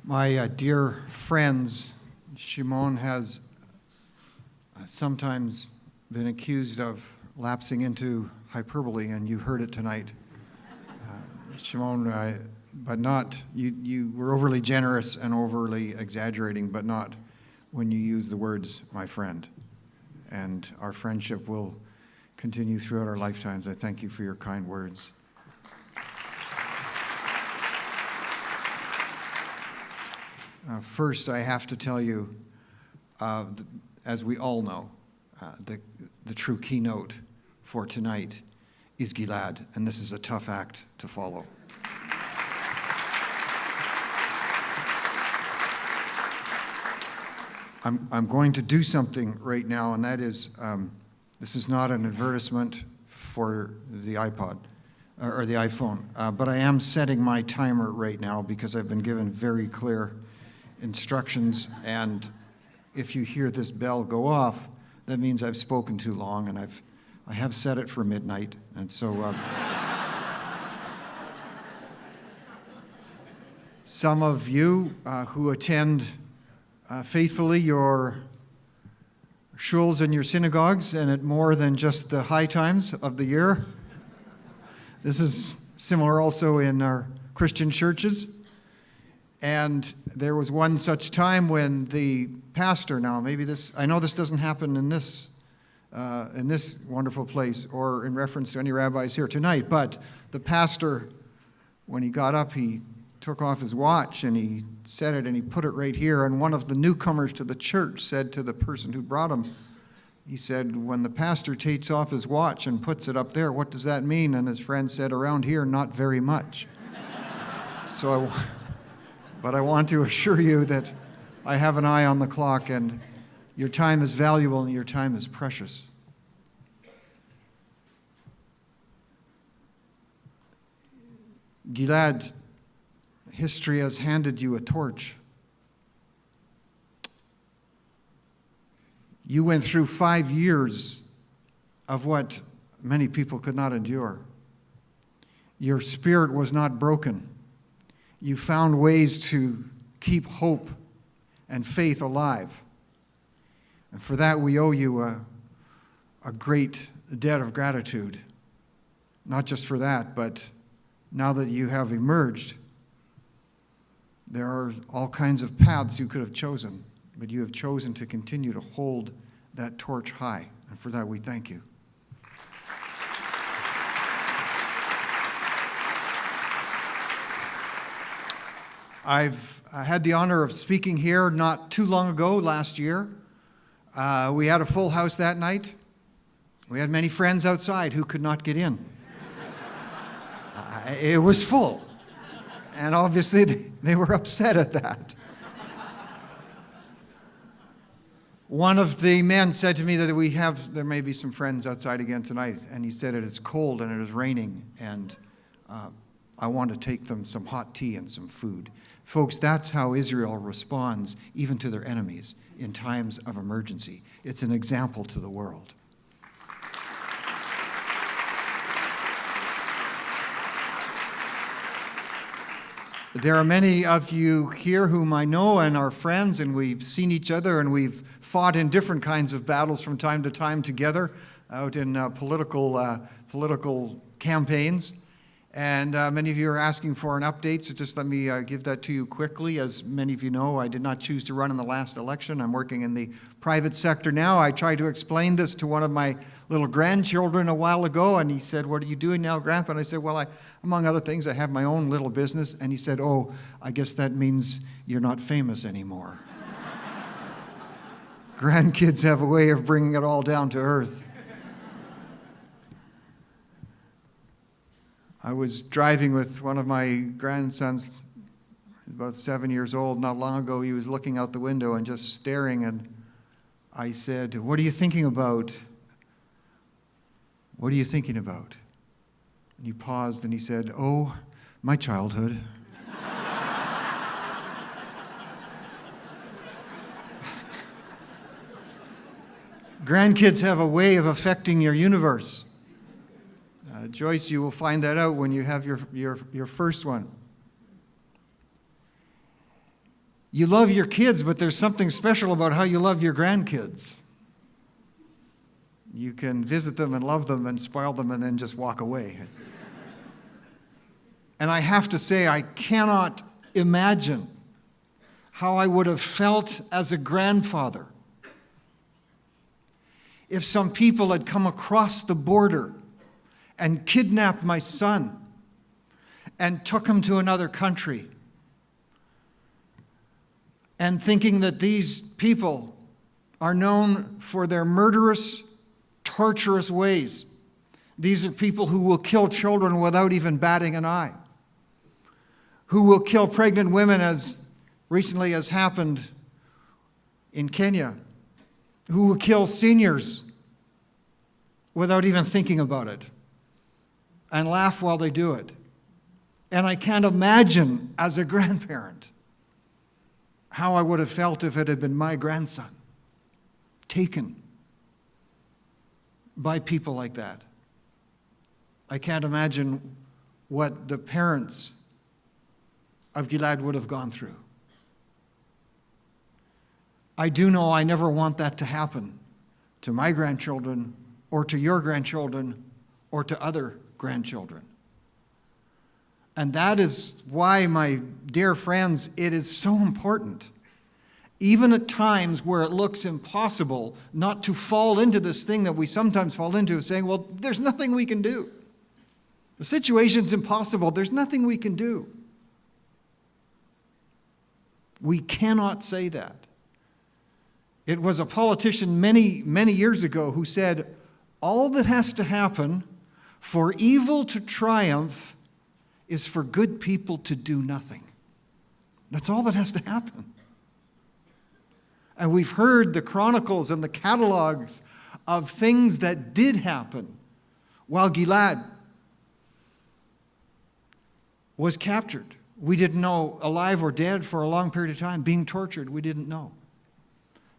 My dear friends, Shimon has sometimes been accused of lapsing into hyperbole, and you heard it tonight. Shimon, but not, you were overly generous and overly exaggerating, but not when you use the words, my friend. And our friendship will continue throughout our lifetimes. I thank you for your kind words. First, I have to tell you, as we all know, the true keynote for tonight is Gilad, and this is a tough act to follow. I'm going to do something right now, and that is, this is not an advertisement for the iPod or the iPhone, but I am setting my timer right now because I've been given very clear instructions, and if you hear this bell go off, that means I've spoken too long, and I have set it for midnight, and so some of you who attend faithfully your shuls and your synagogues, and at more than just the high times of the year. This is similar also in our Christian churches. And there was one such time when the pastor, now maybe this, I know this doesn't happen in this wonderful place or in reference to any rabbis here tonight, but the pastor, when he got up, he took off his watch and he set it and he put it right here. And one of the newcomers to the church said to the person who brought him, he said, when the pastor takes off his watch and puts it up there, what does that mean? And his friend said, around here, not very much. But I want to assure you that I have an eye on the clock, and your time is valuable and your time is precious. Gilad, history has handed you a torch. You went through 5 years of what many people could not endure. Your spirit was not broken. You found ways to keep hope and faith alive. And for that, we owe you a great debt of gratitude. Not just for that, but now that you have emerged, there are all kinds of paths you could have chosen, but you have chosen to continue to hold that torch high. And for that, we thank you. I've had the honor of speaking here not too long ago, last year. We had a full house that night. We had many friends outside who could not get in. It was full. And obviously they were upset at that. One of the men said to me that there may be some friends outside again tonight. And he said it is cold and it is raining, and I want to take them some hot tea and some food. Folks, that's how Israel responds even to their enemies in times of emergency. It's an example to the world. There are many of you here whom I know and are friends, and we've seen each other, and we've fought in different kinds of battles from time to time together out in political campaigns. And many of you are asking for an update, so just let me give that to you quickly. As many of you know, I did not choose to run in the last election. I'm working in the private sector now. I tried to explain this to one of my little grandchildren a while ago, and he said, what are you doing now, Grandpa? And I said, well, among other things, I have my own little business. And he said, oh, I guess that means you're not famous anymore. Grandkids have a way of bringing it all down to earth. I was driving with one of my grandsons, about 7 years old, not long ago. He was looking out the window and just staring, and I said, what are you thinking about? What are you thinking about? And he paused and he said, oh, my childhood. Grandkids have a way of affecting your universe. Joyce, you will find that out when you have your first one. You love your kids, but there's something special about how you love your grandkids. You can visit them and love them and spoil them and then just walk away. And I have to say, I cannot imagine how I would have felt as a grandfather if some people had come across the border and kidnapped my son and took him to another country, and thinking that these people are known for their murderous, torturous ways. These are people who will kill children without even batting an eye, who will kill pregnant women, as recently as happened in Kenya, who will kill seniors without even thinking about it, and laugh while they do it. And I can't imagine, as a grandparent, how I would have felt if it had been my grandson taken by people like that. I can't imagine what the parents of Gilad would have gone through. I do know I never want that to happen to my grandchildren or to your grandchildren or to other grandchildren. And that is why, my dear friends, it is so important, even at times where it looks impossible, not to fall into this thing that we sometimes fall into, saying, well, there's nothing we can do. The situation's impossible. There's nothing we can do. We cannot say that. It was a politician many, many years ago who said, all that has to happen for evil to triumph is for good people to do nothing. That's all that has to happen. And we've heard the chronicles and the catalogs of things that did happen while Gilad was captured. We didn't know, alive or dead for a long period of time, being tortured, we didn't know.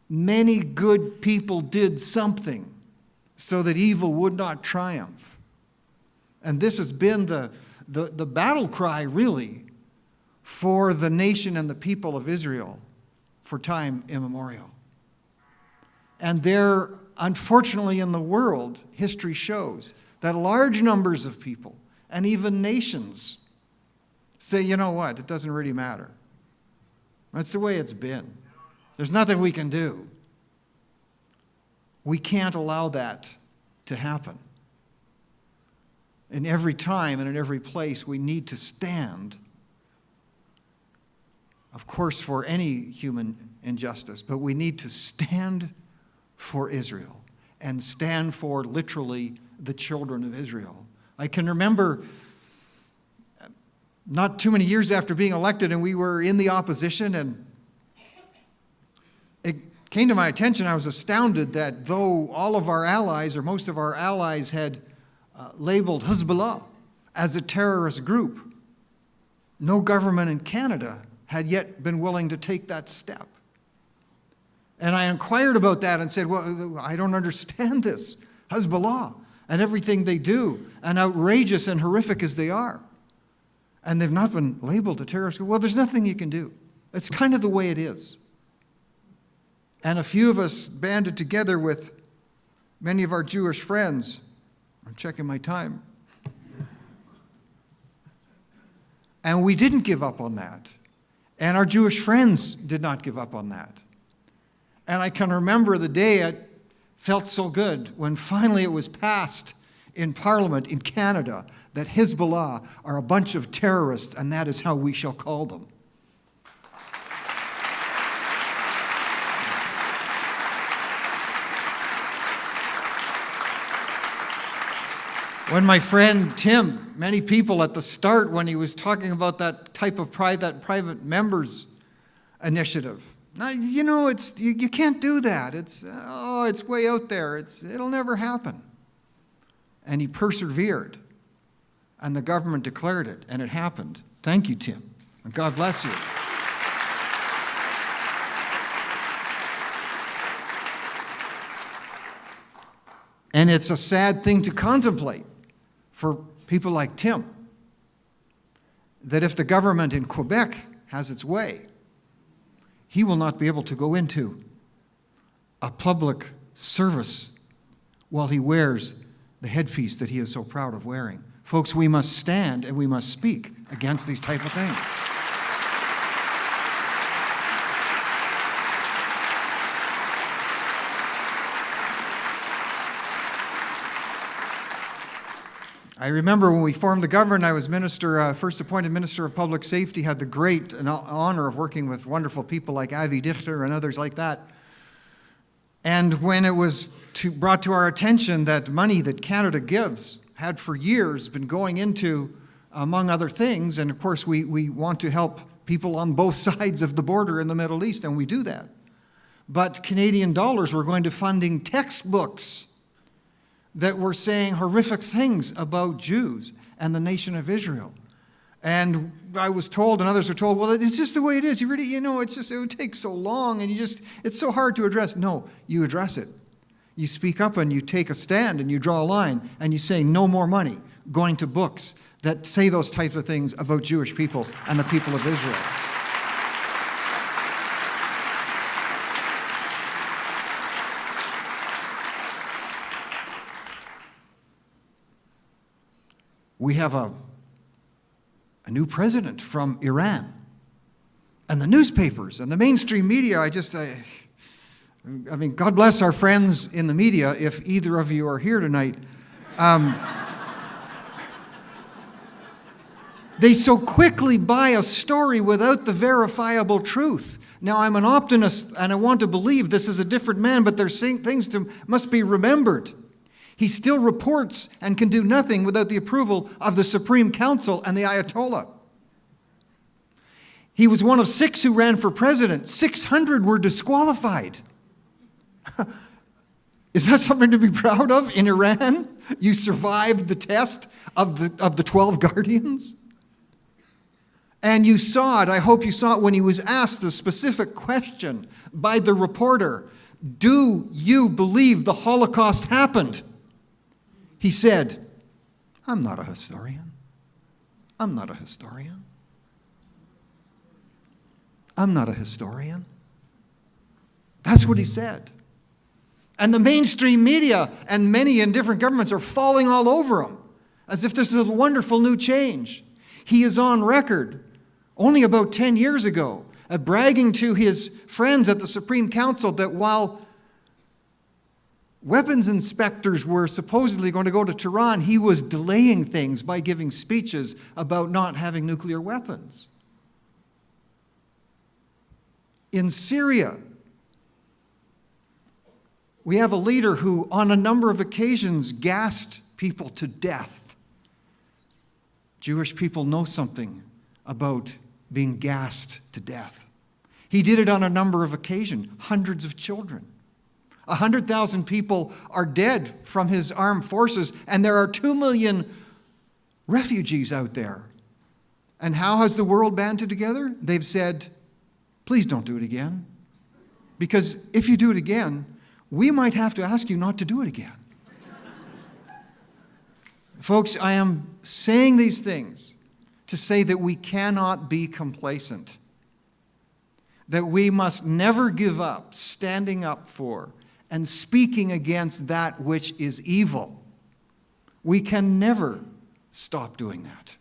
Many good people did something so that evil would not triumph. And this has been the battle cry, really, for the nation and the people of Israel for time immemorial. And there, unfortunately, in the world, history shows that large numbers of people, and even nations, say, you know what, it doesn't really matter. That's the way it's been. There's nothing we can do. We can't allow that to happen. In every time and in every place, we need to stand, of course, for any human injustice, but we need to stand for Israel and stand for, literally, the children of Israel. I can remember not too many years after being elected, and we were in the opposition, and it came to my attention, I was astounded that though all of our allies, or most of our allies, had labeled Hezbollah as a terrorist group, no government in Canada had yet been willing to take that step. And I inquired about that and said, well, I don't understand this. Hezbollah and everything they do, and outrageous and horrific as they are, and they've not been labeled a terrorist group. Well, there's nothing you can do. It's kind of the way it is. And a few of us banded together with many of our Jewish friends. I'm checking my time. And we didn't give up on that. And our Jewish friends did not give up on that. And I can remember the day it felt so good when finally it was passed in Parliament in Canada that Hezbollah are a bunch of terrorists, and that is how we shall call them. When my friend Tim, many people at the start, when he was talking about that type of that private members initiative, you know, you can't do that. It's way out there. It'll never happen. And he persevered, and the government declared it, and it happened. Thank you, Tim, and God bless you. And it's a sad thing to contemplate for people like Tim, that if the government in Quebec has its way, he will not be able to go into a public service while he wears the headpiece that he is so proud of wearing. Folks, we must stand and we must speak against these type of things. I remember when we formed the government, I was first appointed Minister of Public Safety, had the great honor of working with wonderful people like Avi Dichter and others like that. And when it was brought to our attention that money that Canada gives had for years been going into, among other things, and of course we want to help people on both sides of the border in the Middle East, and we do that. But Canadian dollars were going to funding textbooks that were saying horrific things about Jews and the nation of Israel. And I was told, and others were told, well, it's just the way it is. You really, it would take so long, and it's so hard to address. No, you address it. You speak up and you take a stand and you draw a line and you say no more money going to books that say those types of things about Jewish people and the people of Israel. We have a new president from Iran. And the newspapers and the mainstream media, I mean, God bless our friends in the media, if either of you are here tonight. They so quickly buy a story without the verifiable truth. Now, I'm an optimist, and I want to believe this is a different man, but there's things must be remembered. He still reports and can do nothing without the approval of the Supreme Council and the Ayatollah. He was one of 6 who ran for president. 600 were disqualified. Is that something to be proud of in Iran? You survived the test of the 12 guardians? And you saw it, I hope you saw it, when he was asked the specific question by the reporter, do you believe the Holocaust happened? He said, I'm not a historian. I'm not a historian. I'm not a historian. That's what he said. And the mainstream media and many in different governments are falling all over him as if this is a wonderful new change. He is on record only about 10 years ago bragging to his friends at the Supreme Council that while weapons inspectors were supposedly going to go to Tehran, he was delaying things by giving speeches about not having nuclear weapons. In Syria, we have a leader who, on a number of occasions, gassed people to death. Jewish people know something about being gassed to death. He did it on a number of occasions, hundreds of children. 100,000 people are dead from his armed forces, and there are 2 million refugees out there. And how has the world banded together? They've said, please don't do it again. Because if you do it again, we might have to ask you not to do it again. Folks, I am saying these things to say that we cannot be complacent. That we must never give up standing up for and speaking against that which is evil. We can never stop doing that.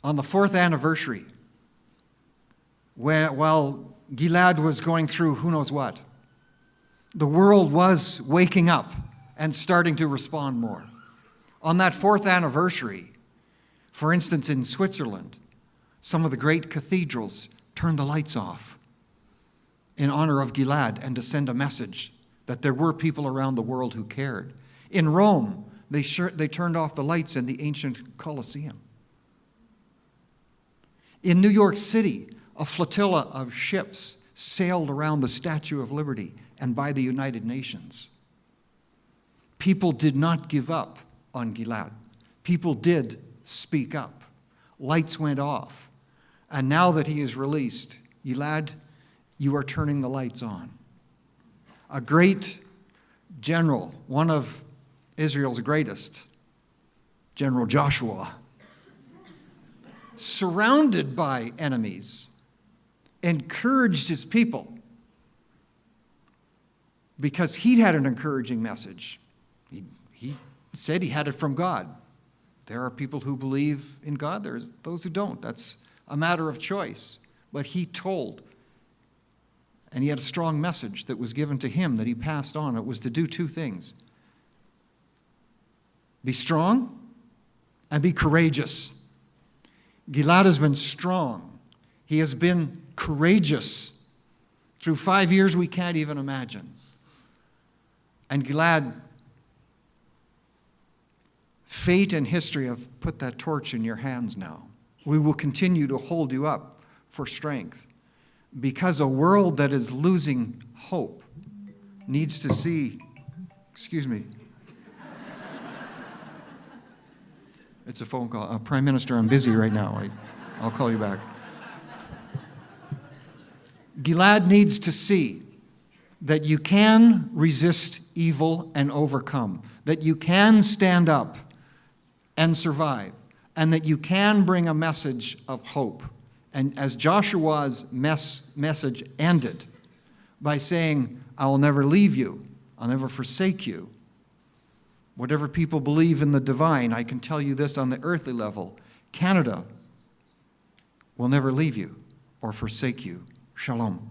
On the 4th anniversary, while Gilad was going through who knows what, the world was waking up and starting to respond more. On that 4th anniversary, for instance, in Switzerland, some of the great cathedrals turned the lights off in honor of Gilad and to send a message that there were people around the world who cared. In Rome, they turned off the lights in the ancient Colosseum. In New York City, a flotilla of ships sailed around the Statue of Liberty and by the United Nations. People did not give up on Gilad. People did speak up. Lights went off. And now that he is released, Gilad, you are turning the lights on. a great general, one of Israel's greatest, General Joshua, surrounded by enemies, encouraged his people because he had an encouraging message. He said he had it from God. There are people who believe in God. There's those who don't. That's a matter of choice. But he told, and he had a strong message that was given to him that he passed on. It was to do two things: be strong and be courageous. Gilad has been strong. He has been courageous through 5 years we can't even imagine. And Gilad, fate and history have put that torch in your hands now. We will continue to hold you up for strength, because a world that is losing hope needs to see, excuse me. It's a phone call. Prime Minister, I'm busy right now. I'll call you back. Gilad needs to see that you can resist evil and overcome, that you can stand up and survive, and that you can bring a message of hope. And as Joshua's message ended by saying, I will never leave you, I'll never forsake you. Whatever people believe in the divine, I can tell you this on the earthly level: Canada will never leave you or forsake you. Shalom.